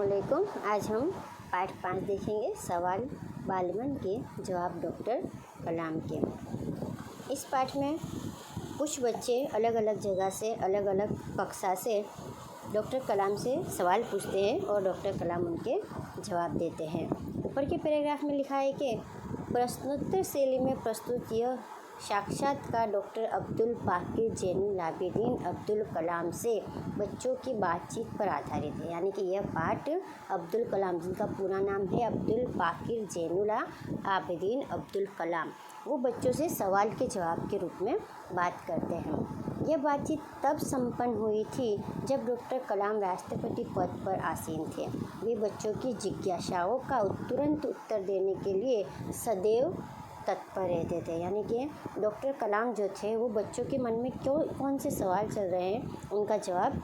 अस्सलामुअलैकुम। आज हम पाठ 5 देखेंगे, सवाल बालमन के जवाब डॉक्टर कलाम के। इस पाठ में कुछ बच्चे अलग अलग जगह से, अलग अलग कक्षा से डॉक्टर कलाम से सवाल पूछते हैं और डॉक्टर कलाम उनके जवाब देते हैं। ऊपर के पैराग्राफ में लिखा है कि प्रश्नोत्तर शैली में प्रस्तुत यह साक्षात्कार डॉक्टर अब्दुल पाकिर जैनुल आबिदीन अब्दुल कलाम से बच्चों की बातचीत पर आधारित है। यानी कि यह पाठ अब्दुल कलाम, जिनका पूरा नाम है अब्दुल पाकिर जैनुल आबिदीन अब्दुल कलाम, वो बच्चों से सवाल के जवाब के रूप में बात करते हैं। यह बातचीत तब संपन्न हुई थी जब डॉक्टर कलाम राष्ट्रपति पद पर आसीन थे। वे बच्चों की जिज्ञासाओं का तुरंत उत्तर देने के लिए सदैव तत्पर रहते थे। यानी कि डॉक्टर कलाम जो थे वो बच्चों के मन में कौन से सवाल चल रहे हैं उनका जवाब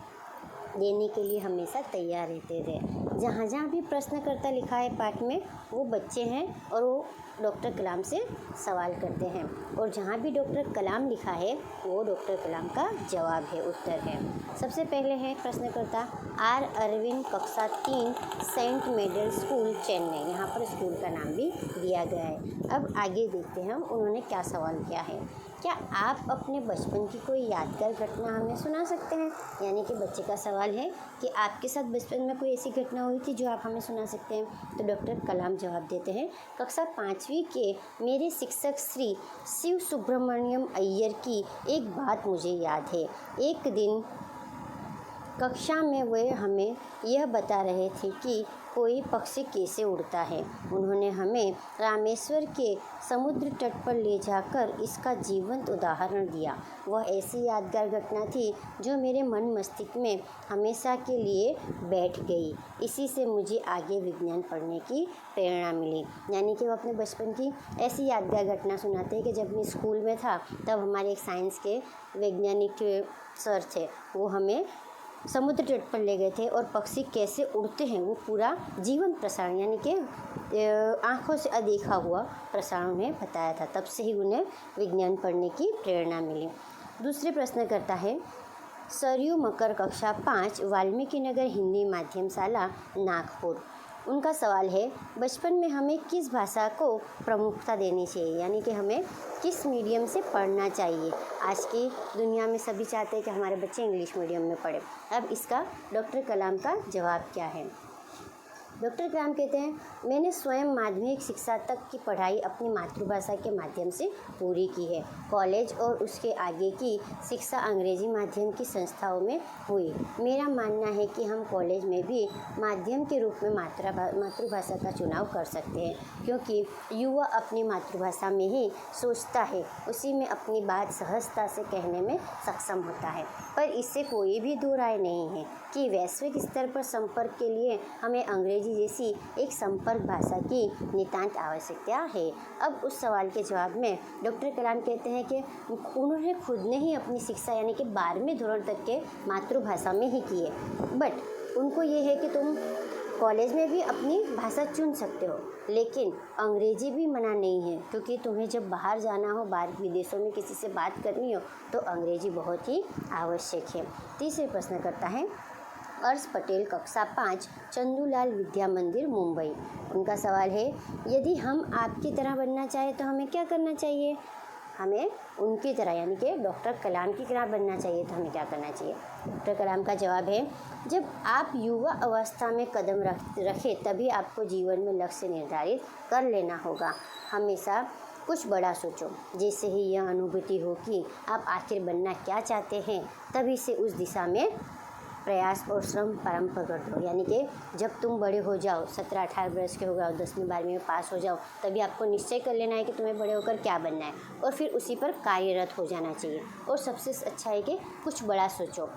देने के लिए हमेशा तैयार रहते थे। जहाँ जहाँ भी प्रश्नकर्ता लिखा है पाठ में, वो बच्चे हैं और वो डॉक्टर कलाम से सवाल करते हैं, और जहाँ भी डॉक्टर कलाम लिखा है वो डॉक्टर कलाम का जवाब है, उत्तर है। सबसे पहले है प्रश्नकर्ता आर अरविंद, कक्षा 3, सेंट मेडल स्कूल, चेन्नई। यहाँ पर स्कूल का नाम भी दिया गया है। अब आगे देखते हैं उन्होंने क्या सवाल किया है। क्या आप अपने बचपन की कोई यादगार घटना हमें सुना सकते हैं? यानी कि बच्चे का सवाल है कि आपके साथ बचपन में कोई ऐसी घटना हुई थी जो आप हमें सुना सकते हैं। तो डॉक्टर कलाम जवाब देते हैं, कक्षा 5वीं के मेरे शिक्षक श्री शिव सुब्रमण्यम अय्यर की एक बात मुझे याद है। एक दिन कक्षा में वे हमें यह बता रहे थे कि कोई पक्षी कैसे उड़ता है। उन्होंने हमें रामेश्वर के समुद्र तट पर ले जाकर इसका जीवंत उदाहरण दिया। वह ऐसी यादगार घटना थी जो मेरे मन मस्तिष्क में हमेशा के लिए बैठ गई। इसी से मुझे आगे विज्ञान पढ़ने की प्रेरणा मिली। यानी कि वो अपने बचपन की ऐसी यादगार घटना सुनाते हैं कि जब मैं स्कूल में था तब हमारे एक साइंस के वैज्ञानिक सर थे, वो हमें समुद्र तट पर ले गए थे और पक्षी कैसे उड़ते हैं वो पूरा जीवंत प्रसारण, यानी कि आँखों से अदेखा हुआ प्रसारण उन्हें बताया था। तब से ही उन्हें विज्ञान पढ़ने की प्रेरणा मिली। दूसरे प्रश्नकर्ता है सरयू मकर, कक्षा 5, वाल्मीकि नगर हिंदी माध्यम शाला, नागपुर। उनका सवाल है बचपन में हमें किस भाषा को प्रमुखता देनी चाहिए, यानी कि हमें किस मीडियम से पढ़ना चाहिए। आज की दुनिया में सभी चाहते हैं कि हमारे बच्चे इंग्लिश मीडियम में पढ़ें। अब इसका डॉक्टर कलाम का जवाब क्या है। डॉक्टर कलाम कहते हैं, मैंने स्वयं माध्यमिक शिक्षा तक की पढ़ाई अपनी मातृभाषा के माध्यम से पूरी की है। कॉलेज और उसके आगे की शिक्षा अंग्रेजी माध्यम की संस्थाओं में हुई। मेरा मानना है कि हम कॉलेज में भी माध्यम के रूप में मातृभाषा का चुनाव कर सकते हैं, क्योंकि युवा अपनी मातृभाषा में ही सोचता है, उसी में अपनी बात सहजता से कहने में सक्षम होता है। पर इससे कोई भी दो राय नहीं है कि वैश्विक स्तर पर संपर्क के लिए हमें अंग्रेजी जैसी एक संपर्क भाषा की नितांत आवश्यकता है। अब उस सवाल के जवाब में डॉक्टर कलाम कहते हैं कि उन्होंने खुद ने ही अपनी शिक्षा यानी कि 12वीं दौर तक के मातृभाषा में ही की है, बट उनको ये है कि तुम कॉलेज में भी अपनी भाषा चुन सकते हो, लेकिन अंग्रेजी भी मना नहीं है, क्योंकि तुम्हें जब बाहर जाना हो, बाहर विदेशों में किसी से बात करनी हो, तो अंग्रेजी बहुत ही आवश्यक है। तीसरे प्रश्न करता है अर्श पटेल, कक्षा 5, चंदूलाल विद्या मंदिर, मुंबई। उनका सवाल है यदि हम आपकी तरह बनना चाहें तो हमें क्या करना चाहिए। हमें उनकी तरह यानी कि डॉक्टर कलाम की तरह बनना चाहिए तो हमें क्या करना चाहिए। डॉक्टर कलाम का जवाब है, जब आप युवा अवस्था में कदम रखें तभी आपको जीवन में लक्ष्य निर्धारित कर लेना होगा। हमेशा कुछ बड़ा सोचो। जैसे ही यह अनुभूति हो कि आप आखिर बनना क्या चाहते हैं, तभी से उस दिशा में प्रयास और श्रम प्रारंभ कर दो। यानी कि जब तुम बड़े हो जाओ, 17-18 वर्ष के हो जाओ, 10वीं-12वीं में पास हो जाओ, तभी आपको निश्चय कर लेना है कि तुम्हें बड़े होकर क्या बनना है, और फिर उसी पर कार्यरत हो जाना चाहिए। और सबसे अच्छा है कि कुछ बड़ा सोचो।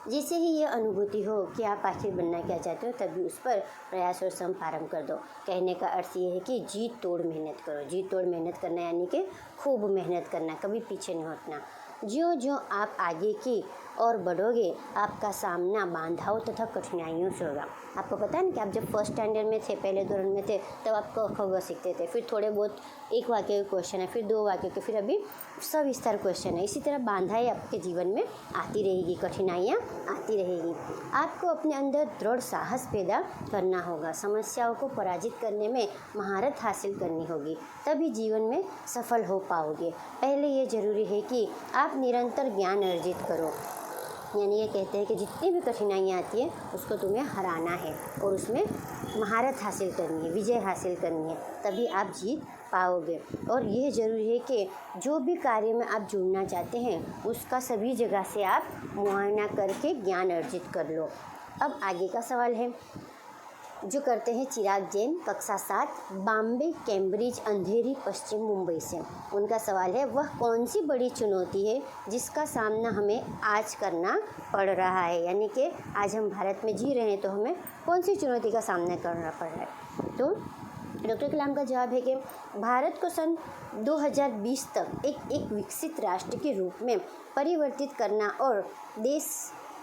जैसे ही ये अनुभूति हो कि आप आखिर बनना क्या चाहते हो, तभी उस पर प्रयास और श्रम प्रारंभ कर दो। कहने का अर्थ ये है कि जी तोड़ मेहनत करो। जी तोड़ मेहनत करना यानी कि खूब मेहनत करना, कभी पीछे नहीं हटना। ज्यों ज्यों आप आगे की और बढ़ोगे आपका सामना बाधाओं तथा कठिनाइयों से होगा। आपको पता है ना कि आप जब फर्स्ट स्टैंडर्ड में थे, पहले दौरान में थे, तब आप क ख ग सीखते थे, फिर थोड़े बहुत एक वाक्य के क्वेश्चन है, फिर 2 वाक्य के, फिर अभी सविस्तार क्वेश्चन है। इसी तरह बाधाएं आपके जीवन में आती रहेगी, कठिनाइयाँ आती रहेगी। आपको अपने अंदर दृढ़ साहस पैदा करना होगा, समस्याओं को पराजित करने में महारत हासिल करनी होगी, तभी जीवन में सफल हो पाओगे। पहले ये ज़रूरी है कि आप निरंतर ज्ञान अर्जित करो, यानी ये कहते हैं कि जितनी भी कठिनाइयाँ आती है उसको तुम्हें हराना है और उसमें महारत हासिल करनी है, विजय हासिल करनी है, तभी आप जीत पाओगे। और यह ज़रूरी है कि जो भी कार्य में आप जुड़ना चाहते हैं उसका सभी जगह से आप मुआयना करके ज्ञान अर्जित कर लो। अब आगे का सवाल है जो करते हैं चिराग जैन, कक्षा 7, बॉम्बे कैम्ब्रिज अंधेरी पश्चिम मुंबई से। उनका सवाल है वह कौन सी बड़ी चुनौती है जिसका सामना हमें आज करना पड़ रहा है, यानी कि आज हम भारत में जी रहे हैं तो हमें कौन सी चुनौती का सामना करना पड़ रहा है। तो डॉक्टर कलाम का जवाब है कि भारत को सन 2020 तक एक विकसित राष्ट्र के रूप में परिवर्तित करना और देश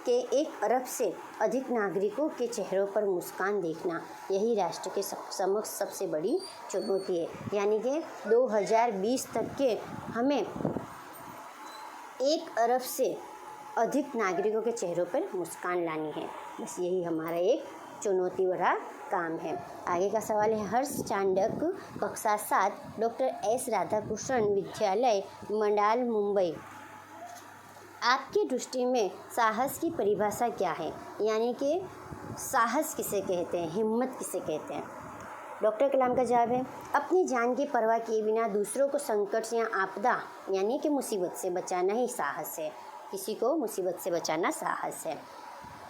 के 1 अरब से अधिक नागरिकों के चेहरों पर मुस्कान देखना, यही राष्ट्र के समक्ष सबसे बड़ी चुनौती है। यानी कि 2020 तक के हमें 1 अरब से अधिक नागरिकों के चेहरों पर मुस्कान लानी है, बस यही हमारा एक चुनौती भरा काम है। आगे का सवाल है हर्ष चांडक, कक्षा 7, डॉक्टर एस राधाकृष्णन विद्यालय, मंडाल मुंबई। आपकी दृष्टि में साहस की परिभाषा क्या है, यानी कि साहस किसे कहते हैं, हिम्मत किसे कहते हैं। डॉक्टर कलाम का जवाब है अपनी जान की परवाह किए बिना दूसरों को संकट या आपदा यानी कि मुसीबत से बचाना ही साहस है। किसी को मुसीबत से बचाना साहस है।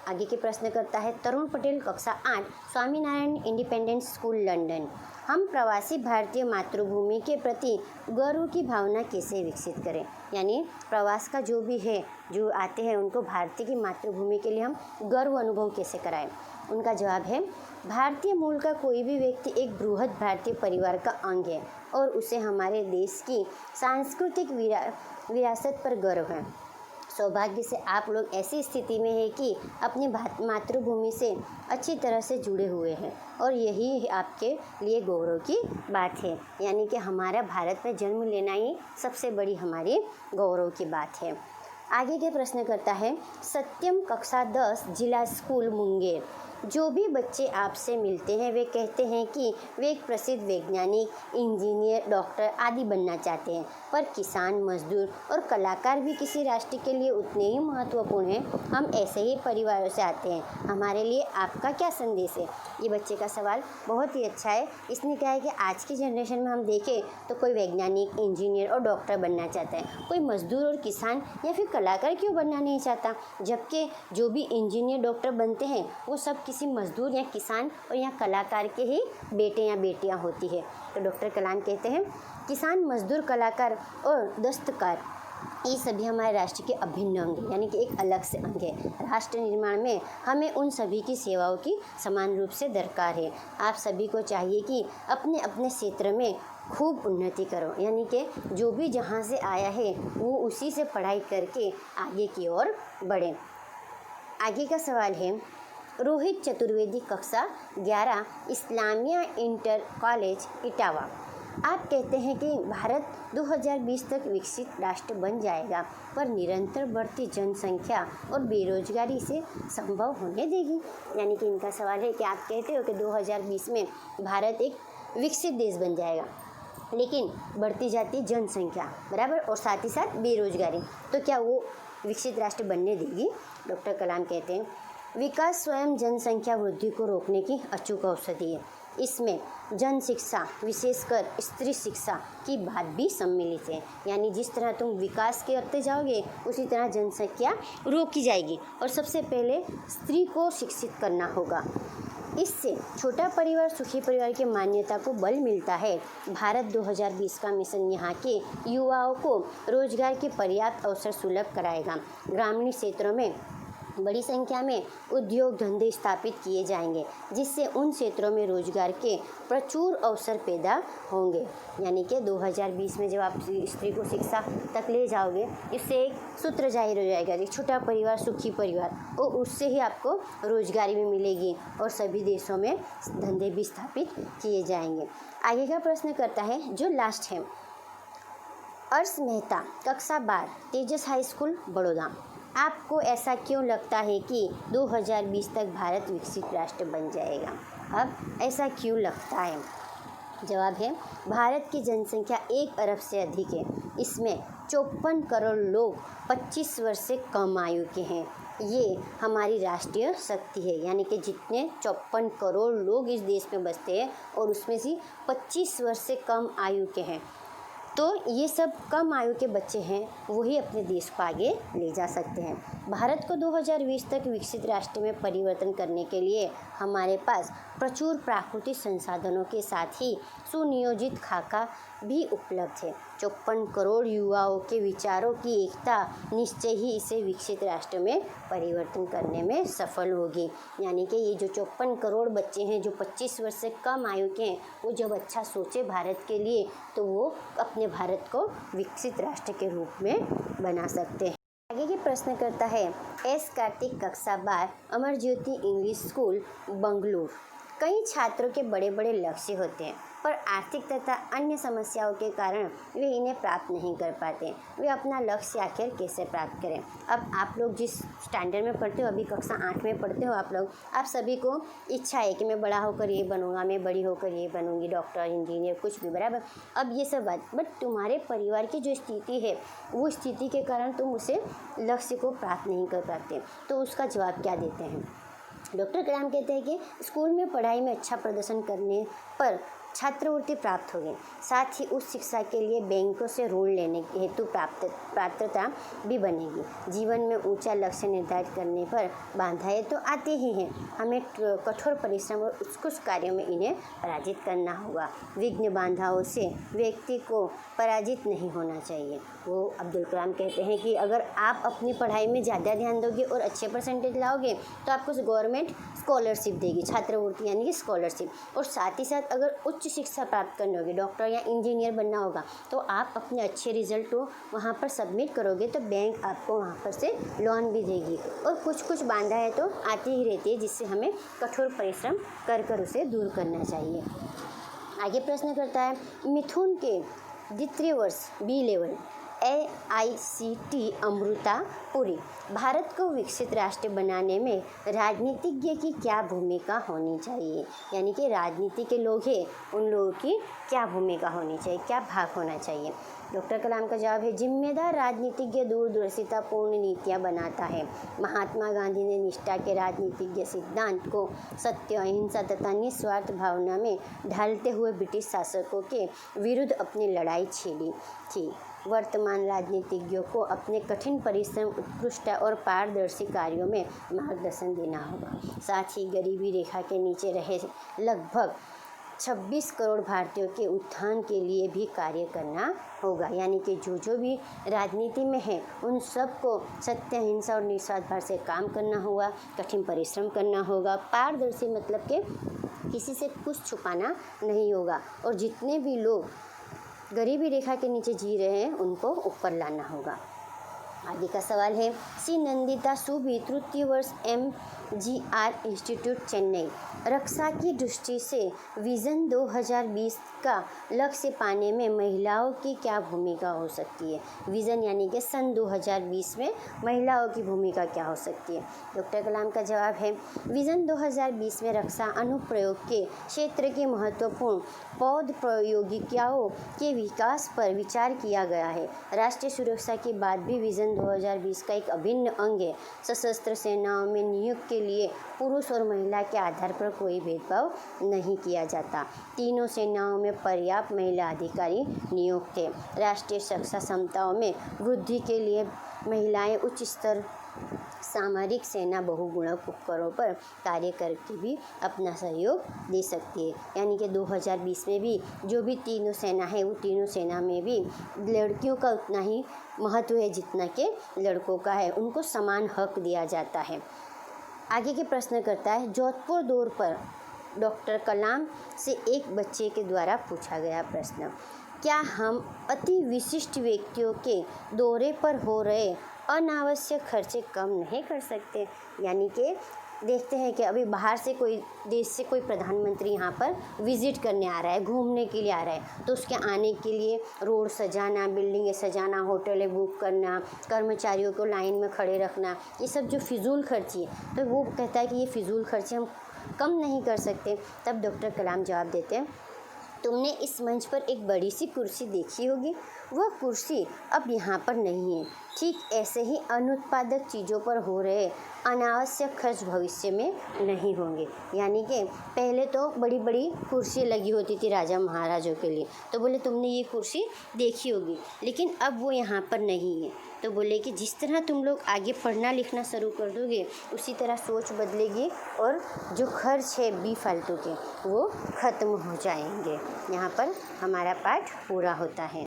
आगे के प्रश्न करता है तरुण पटेल, कक्षा 8, स्वामीनारायण इंडिपेंडेंट स्कूल लंदन। हम प्रवासी भारतीय मातृभूमि के प्रति गर्व की भावना कैसे विकसित करें, यानी प्रवास का जो भी है, जो आते हैं उनको भारतीय की मातृभूमि के लिए हम गर्व अनुभव कैसे कराएं। उनका जवाब है भारतीय मूल का कोई भी व्यक्ति एक बृहद भारतीय परिवार का अंग है और उसे हमारे देश की सांस्कृतिक विरासत पर गर्व है। सौभाग्य से आप लोग ऐसी स्थिति में हैं कि अपनी मातृभूमि से अच्छी तरह से जुड़े हुए हैं और यही आपके लिए गौरव की बात है, यानी कि हमारा भारत में जन्म लेना ही सबसे बड़ी हमारी गौरव की बात है। आगे के प्रश्न करता है सत्यम, कक्षा 10, जिला स्कूल मुंगेर। जो भी बच्चे आपसे मिलते हैं वे कहते हैं कि वे एक प्रसिद्ध वैज्ञानिक, इंजीनियर, डॉक्टर आदि बनना चाहते हैं, पर किसान, मजदूर और कलाकार भी किसी राष्ट्र के लिए उतने ही महत्वपूर्ण हैं। हम ऐसे ही परिवारों से आते हैं, हमारे लिए आपका क्या संदेश है। ये बच्चे का सवाल बहुत ही अच्छा है। इसने कहा है कि आज की जनरेशन में हम देखें तो कोई वैज्ञानिक, इंजीनियर और डॉक्टर बनना चाहता है, कोई मजदूर और किसान या फिर कलाकार क्यों बनना नहीं चाहता, जबकि जो भी इंजीनियर, डॉक्टर बनते हैं वो सब किसी मजदूर या किसान और या कलाकार के ही बेटे या बेटियां होती है। तो डॉक्टर कलाम कहते हैं किसान, मजदूर, कलाकार और दस्तकार ये सभी हमारे राष्ट्र के अभिन्न अंग हैं, यानी कि एक अलग से अंग है। राष्ट्र निर्माण में हमें उन सभी की सेवाओं की समान रूप से दरकार है। आप सभी को चाहिए कि अपने अपने क्षेत्र में खूब उन्नति करो, यानी कि जो भी जहाँ से आया है वो उसी से पढ़ाई करके आगे की ओर बढ़े। आगे का सवाल है रोहित चतुर्वेदी, कक्षा 11, इस्लामिया इंटर कॉलेज, इटावा। आप कहते हैं कि भारत 2020 तक विकसित राष्ट्र बन जाएगा, पर निरंतर बढ़ती जनसंख्या और बेरोजगारी से संभव होने देगी। यानी कि इनका सवाल है कि आप कहते हो कि 2020 में भारत एक विकसित देश बन जाएगा, लेकिन बढ़ती जाती जनसंख्या बराबर और साथ ही साथ बेरोजगारी, तो क्या वो विकसित राष्ट्र बनने देगी। डॉक्टर कलाम कहते हैं विकास स्वयं जनसंख्या वृद्धि को रोकने की अचूक औषधि है। इसमें जन शिक्षा, विशेषकर स्त्री शिक्षा की बात भी सम्मिलित है। यानी जिस तरह तुम विकास करते जाओगे उसी तरह जनसंख्या रोकी जाएगी और सबसे पहले स्त्री को शिक्षित करना होगा। इससे छोटा परिवार सुखी परिवार की मान्यता को बल मिलता है। भारत 2020 का मिशन यहाँ के युवाओं को रोजगार के पर्याप्त अवसर सुलभ कराएगा। ग्रामीण क्षेत्रों में बड़ी संख्या में उद्योग धंधे स्थापित किए जाएंगे, जिससे उन क्षेत्रों में रोजगार के प्रचुर अवसर पैदा होंगे। यानी कि 2020 में जब आप स्त्री को शिक्षा तक ले जाओगे, इससे एक सूत्र जाहिर हो जाएगा कि छोटा परिवार सुखी परिवार, और उससे ही आपको रोजगारी भी मिलेगी और सभी देशों में धंधे भी स्थापित किए जाएंगे। आगे का प्रश्न करता है जो लास्ट है, अर्श मेहता, कक्षा 12, तेजस हाई स्कूल, बड़ौदा। आपको ऐसा क्यों लगता है कि 2020 तक भारत विकसित राष्ट्र बन जाएगा? अब ऐसा क्यों लगता है? जवाब है, भारत की जनसंख्या 1 अरब से अधिक है। इसमें 54 करोड़ लोग 25 वर्ष से कम आयु के हैं। ये हमारी राष्ट्रीय शक्ति है, यानी कि जितने 54 करोड़ लोग इस देश में बसते हैं और उसमें से 25 वर्ष से कम आयु के हैं, तो ये सब कम आयु के बच्चे हैं, वही अपने देश को आगे ले जा सकते हैं। भारत को 2020 तक विकसित राष्ट्र में परिवर्तन करने के लिए हमारे पास प्रचुर प्राकृतिक संसाधनों के साथ ही सुनियोजित खाका भी उपलब्ध है। 54 करोड़ युवाओं के विचारों की एकता निश्चय ही इसे विकसित राष्ट्र में परिवर्तन करने में सफल होगी। यानी कि ये जो 54 करोड़ बच्चे हैं जो 25 वर्ष से कम आयु के हैं, वो जब अच्छा सोचे भारत के लिए, तो वो अपने भारत को विकसित राष्ट्र के रूप में बना सकते हैं। आगे के प्रश्न करता है एस कार्तिक, कक्षा 12, अमर ज्योति इंग्लिश स्कूल, बंगलुरु। कई छात्रों के बड़े बड़े लक्ष्य होते हैं, पर आर्थिक तथा अन्य समस्याओं के कारण वे इन्हें प्राप्त नहीं कर पाते। वे अपना लक्ष्य आखिर कैसे प्राप्त करें? अब आप लोग जिस स्टैंडर्ड में पढ़ते हो, अभी कक्षा 8 में पढ़ते हो आप लोग, आप सभी को इच्छा है कि मैं बड़ा होकर ये बनूंगा, मैं बड़ी होकर ये बनूंगी, डॉक्टर, इंजीनियर, कुछ भी, बराबर। अब ये सब बात, बट तुम्हारे परिवार की जो स्थिति है, वो स्थिति के कारण तुम उसे लक्ष्य को प्राप्त नहीं कर पाते। तो उसका जवाब क्या देते हैं? डॉक्टर कलाम कहते हैं कि स्कूल में पढ़ाई में अच्छा प्रदर्शन करने पर छात्रवृत्ति प्राप्त होगी, साथ ही उस शिक्षा के लिए बैंकों से ऋण लेने हेतु पात्रता भी बनेगी। जीवन में ऊंचा लक्ष्य निर्धारित करने पर बाधाएं तो आती ही हैं, हमें कठोर परिश्रम और उत्कृष्ट कार्यों में इन्हें पराजित करना होगा। विघ्न बाधाओं से व्यक्ति को पराजित नहीं होना चाहिए। वो अब्दुल कलाम कहते हैं कि अगर आप अपनी पढ़ाई में ज़्यादा ध्यान दोगे और अच्छे परसेंटेज लाओगे तो आपको गवर्नमेंट स्कॉलरशिप देगी, छात्रवृत्ति यानी कि स्कॉलरशिप। और साथ ही साथ अगर उच्च शिक्षा प्राप्त करनी होगी, डॉक्टर या इंजीनियर बनना होगा, तो आप अपने अच्छे रिजल्ट को वहाँ पर सबमिट करोगे तो बैंक आपको वहाँ पर से लोन भी देगी। और कुछ कुछ बाधाएं तो आती ही रहती है, जिससे हमें कठोर परिश्रम कर उसे दूर करना चाहिए। आगे प्रश्न करता है मिथुन के द्वितीय वर्ष B level AICT Amritapuri, Bharat को विकसित राष्ट्र बनाने में राजनीतिज्ञ की क्या भूमिका होनी चाहिए? यानी कि राजनीति के लोग हैं, उन लोगों की क्या भूमिका होनी चाहिए, क्या भाग होना चाहिए? डॉक्टर कलाम का जवाब है जिम्मेदार राजनीतिज्ञ दूरदर्शितापूर्ण नीतियाँ बनाता है। महात्मा गांधी ने निष्ठा के राजनीतिज्ञ सिद्धांत को सत्य, अहिंसा तथा निस्वार्थ भावना में ढालते हुए ब्रिटिश शासकों के विरुद्ध अपनी लड़ाई छेड़ी थी। वर्तमान राजनीतिज्ञों को अपने कठिन परिश्रम, उत्कृष्ट और पारदर्शी कार्यों में मार्गदर्शन देना होगा। साथ ही गरीबी रेखा के नीचे रहे लगभग 26 करोड़ भारतीयों के उत्थान के लिए भी कार्य करना होगा। यानी कि जो भी राजनीति में है, उन सबको सत्य, अहिंसा और निस्वार्थ भाव से काम करना होगा, कठिन परिश्रम करना होगा। पारदर्शी मतलब कि किसी से कुछ छुपाना नहीं होगा, और जितने भी लोग गरीबी रेखा के नीचे जी रहे हैं उनको ऊपर लाना होगा। आगे का सवाल है सी नंदिता सुबी, तृतीय वर्ष MGR इंस्टीट्यूट, चेन्नई। रक्षा की दृष्टि से विज़न 2020 का लक्ष्य पाने में महिलाओं की क्या भूमिका हो सकती है? विज़न यानी कि सन 2020 में महिलाओं की भूमिका क्या हो सकती है? डॉक्टर कलाम का जवाब है विज़न 2020 में रक्षा अनुप्रयोग के क्षेत्र की महत्वपूर्ण पौध प्रौद्योगिकियों के विकास पर विचार किया गया है। राष्ट्रीय सुरक्षा की बात भी विज़न 2020 का एक अभिन्न अंग है। सशस्त्र सेनाओं में नियुक्ति के लिए पुरुष और महिला के आधार पर कोई भेदभाव नहीं किया जाता। तीनों सेनाओं में पर्याप्त महिला अधिकारी नियुक्त थे। राष्ट्रीय रक्षा क्षमताओं में वृद्धि के लिए महिलाएं उच्च स्तर सामरिक सेना बहुगुणक उपकरणों पर कार्य करके भी अपना सहयोग दे सकती है। यानी कि 2020 में भी जो भी तीनों सेना है, वो तीनों सेना में भी लड़कियों का उतना ही महत्व है जितना कि लड़कों का है। उनको समान हक दिया जाता है। आगे के प्रश्न करता है, जोधपुर दौरे पर डॉक्टर कलाम से एक बच्चे के द्वारा पूछा गया प्रश्न, क्या हम अति विशिष्ट व्यक्तियों के दौरे पर हो रहे अनावश्यक खर्चे कम नहीं कर सकते? यानी कि देखते हैं कि अभी बाहर से कोई देश से कोई प्रधानमंत्री यहाँ पर विज़िट करने आ रहा है, घूमने के लिए आ रहा है, तो उसके आने के लिए रोड सजाना, बिल्डिंगें सजाना, होटलें बुक करना, कर्मचारियों को लाइन में खड़े रखना, ये सब जो फिजूल खर्ची है, तो वो कहता है कि ये फिजूल खर्चे हम कम नहीं कर सकते। तब डॉक्टर कलाम जवाब देते हैं, तुमने इस मंच पर एक बड़ी सी कुर्सी देखी होगी, वह कुर्सी अब यहाँ पर नहीं है। ठीक ऐसे ही अनुत्पादक चीज़ों पर हो रहे अनावश्यक खर्च भविष्य में नहीं होंगे। यानी कि पहले तो बड़ी बड़ी कुर्सी लगी होती थी राजा महाराजों के लिए, तो बोले तुमने ये कुर्सी देखी होगी, लेकिन अब वो यहाँ पर नहीं है। तो बोले कि जिस तरह तुम लोग आगे पढ़ना लिखना शुरू कर दोगे, उसी तरह सोच बदलेगी और जो खर्च है बेफालतू के वो ख़त्म हो जाएंगे। यहाँ पर हमारा पाठ पूरा होता है।